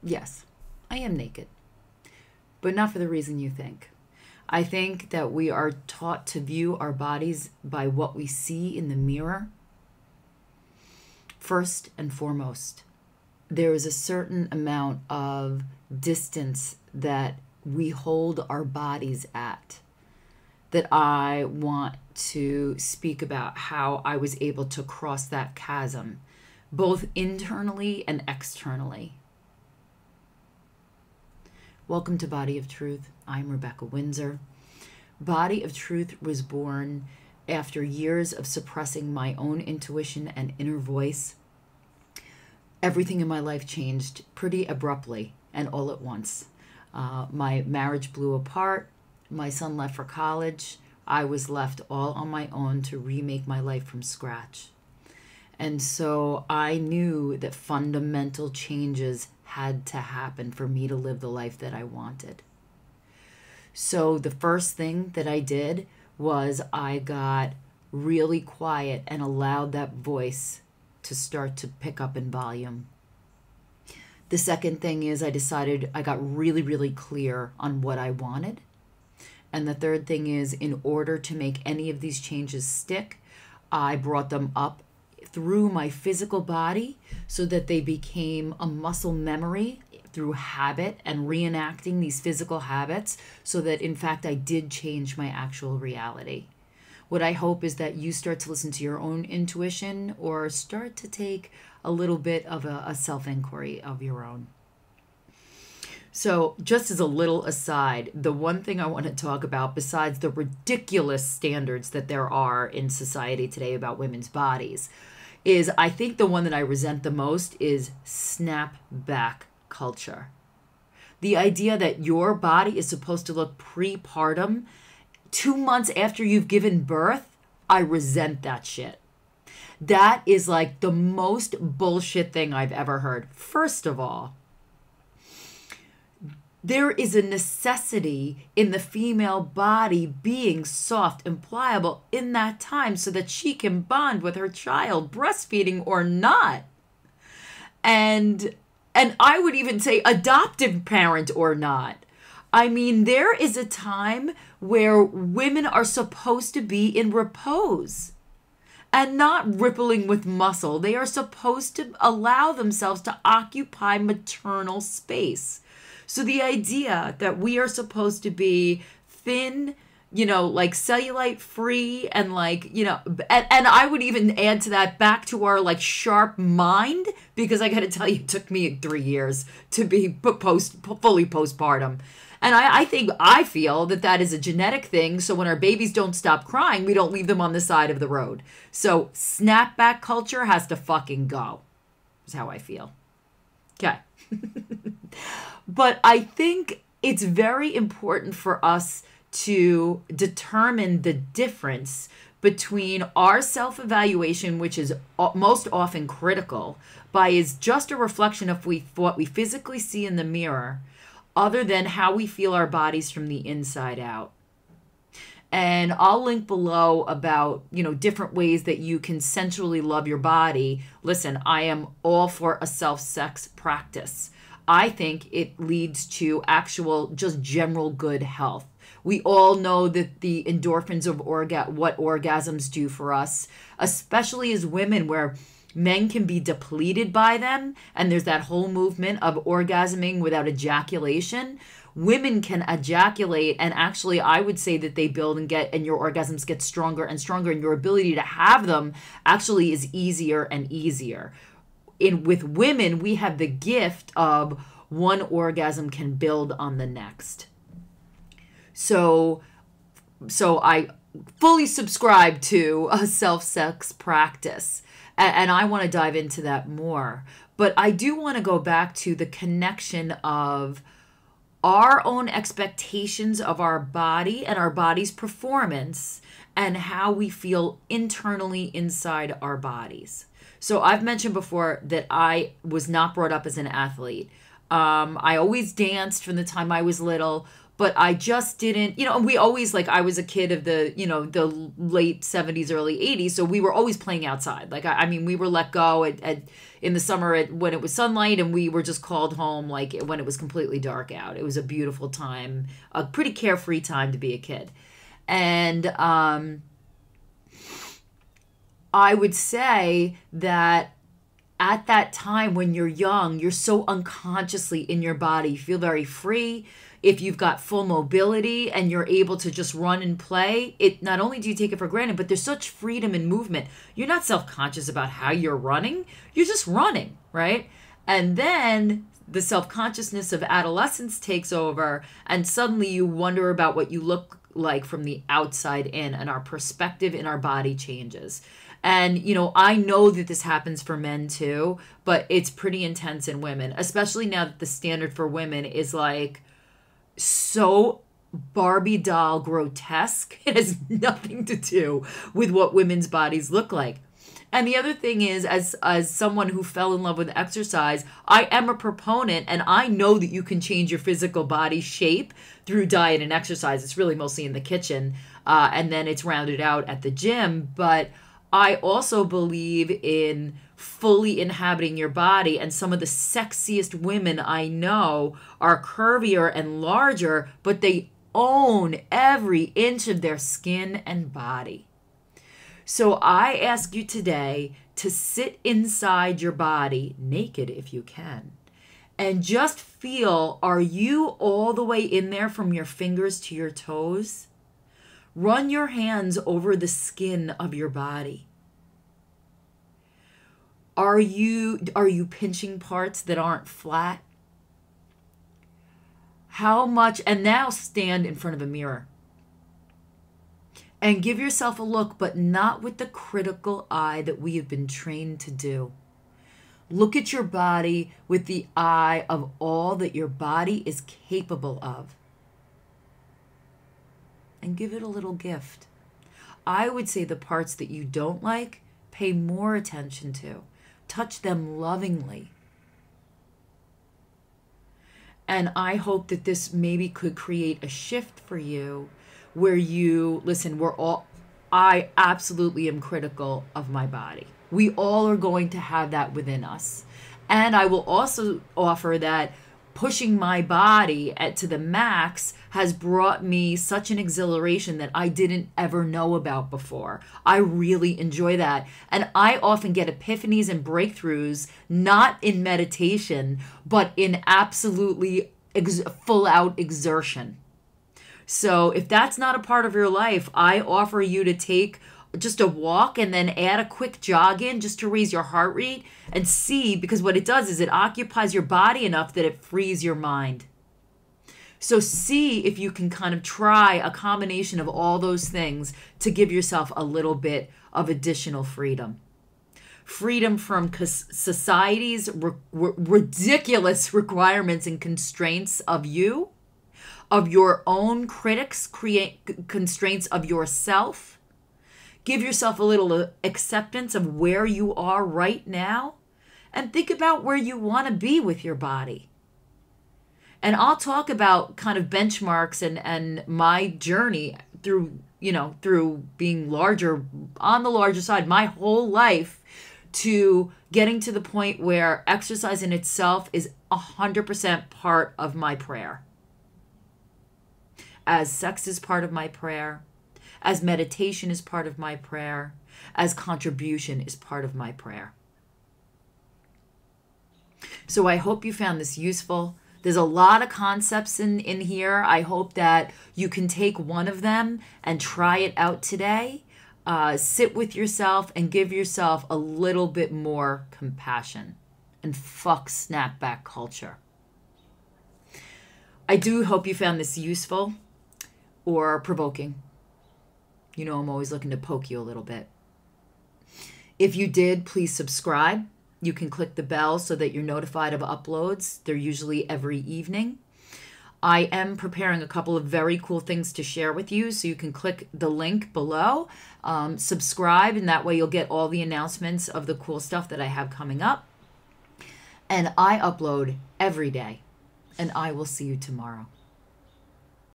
Yes, I am naked, but not for the reason you think. I think that we are taught to view our bodies by what we see in the mirror. First and foremost, there is a certain amount of distance that we hold our bodies at that I want to speak about how I was able to cross that chasm, both internally and externally. Welcome to Body of Truth. I'm Rebecca Windsor. Body of Truth was born after years of suppressing my own intuition and inner voice. Everything in my life changed pretty abruptly and all at once. My marriage blew apart. My son left for college. I was left all on my own to remake my life from scratch. And so I knew that fundamental changes had to happen for me to live the life that I wanted. So the first thing that I did was I got really quiet and allowed that voice to start to pick up in volume. The second thing is I decided I got really, really clear on what I wanted. And the third thing is, in order to make any of these changes stick, I brought them up through my physical body so that they became a muscle memory through habit and reenacting these physical habits so that, in fact, I did change my actual reality. What I hope is that you start to listen to your own intuition or start to take a little bit of a self-inquiry of your own. So just as a little aside, the one thing I want to talk about, besides the ridiculous standards that there are in society today about women's bodies, is I think the one that I resent the most is snapback culture. The idea that your body is supposed to look prepartum 2 months after you've given birth, I resent that shit. That is like the most bullshit thing I've ever heard. First of all, there is a necessity in the female body being soft and pliable in that time so that she can bond with her child, breastfeeding or not. And I would even say adoptive parent or not. I mean, there is a time where women are supposed to be in repose and not rippling with muscle. They are supposed to allow themselves to occupy maternal space. So the idea that we are supposed to be thin, like cellulite free and and I would even add to that back to our like sharp mind, because I got to tell you, it took me 3 years to be fully postpartum. And I feel that is a genetic thing. So when our babies don't stop crying, we don't leave them on the side of the road. So snapback culture has to fucking go, is how I feel. Okay. But I think it's very important for us to determine the difference between our self-evaluation, which is most often critical, is just a reflection of what we physically see in the mirror, other than how we feel our bodies from the inside out. And I'll link below about, different ways that you can sensually love your body. Listen, I am all for a self-sex practice. I think it leads to actual, just general good health. We all know that the endorphins of what orgasms do for us, especially as women, where men can be depleted by them. And there's that whole movement of orgasming without ejaculation. Women can ejaculate, and actually I would say that they build and your orgasms get stronger and stronger, and your ability to have them actually is easier and easier. With women, we have the gift of one orgasm can build on the next. So I fully subscribe to a self-sex practice, and I want to dive into that more. But I do want to go back to the connection of our own expectations of our body and our body's performance and how we feel internally inside our bodies. So I've mentioned before that I was not brought up as an athlete. I always danced from the time I was little, but I just didn't, and we always, like, I was a kid of the, the late 70s, early 80s. So we were always playing outside. Like, I mean, we were let go in the summer when it was sunlight, and we were just called home, like, when it was completely dark out. It was a beautiful time, a pretty carefree time to be a kid. And I would say that at that time when you're young, you're so unconsciously in your body. You feel very free. If you've got full mobility and you're able to just run and play, it not only do you take it for granted, but there's such freedom in movement. You're not self-conscious about how you're running. You're just running, right? And then the self-consciousness of adolescence takes over, and suddenly you wonder about what you look like from the outside in, and our perspective in our body changes. And, I know that this happens for men too, but it's pretty intense in women, especially now that the standard for women is like so Barbie doll grotesque. It has nothing to do with what women's bodies look like. And the other thing is, as someone who fell in love with exercise, I am a proponent, and I know that you can change your physical body shape through diet and exercise. It's really mostly in the kitchen, and then it's rounded out at the gym. But I also believe in fully inhabiting your body, and some of the sexiest women I know are curvier and larger, but they own every inch of their skin and body. So I ask you today to sit inside your body, naked if you can, and just feel, are you all the way in there from your fingers to your toes? Run your hands over the skin of your body. Are you pinching parts that aren't flat? How much? And now stand in front of a mirror and give yourself a look, but not with the critical eye that we have been trained to do. Look at your body with the eye of all that your body is capable of, and give it a little gift. I would say the parts that you don't like, pay more attention to. Touch them lovingly. And I hope that this maybe could create a shift for you where you, listen, I absolutely am critical of my body. We all are going to have that within us. And I will also offer that pushing my body to the max has brought me such an exhilaration that I didn't ever know about before. I really enjoy that. And I often get epiphanies and breakthroughs, not in meditation, but in absolutely full out exertion. So if that's not a part of your life, I offer you to take just a walk and then add a quick jog in just to raise your heart rate and see, because what it does is it occupies your body enough that it frees your mind. So see if you can kind of try a combination of all those things to give yourself a little bit of additional freedom. Freedom from society's ridiculous requirements and constraints of you, of your own critics, constraints of yourself. Give yourself a little acceptance of where you are right now, and think about where you want to be with your body. And I'll talk about kind of benchmarks and my journey through being larger, on the larger side, my whole life, to getting to the point where exercise in itself is 100% part of my prayer. As sex is part of my prayer, as meditation is part of my prayer, as contribution is part of my prayer. So I hope you found this useful. There's a lot of concepts in here. I hope that you can take one of them and try it out today. Sit with yourself and give yourself a little bit more compassion. And fuck snapback culture. I do hope you found this useful or provoking. You know, I'm always looking to poke you a little bit. If you did, please subscribe. You can click the bell so that you're notified of uploads. They're usually every evening. I am preparing a couple of very cool things to share with you, so you can click the link below, subscribe, and that way you'll get all the announcements of the cool stuff that I have coming up. And I upload every day, and I will see you tomorrow.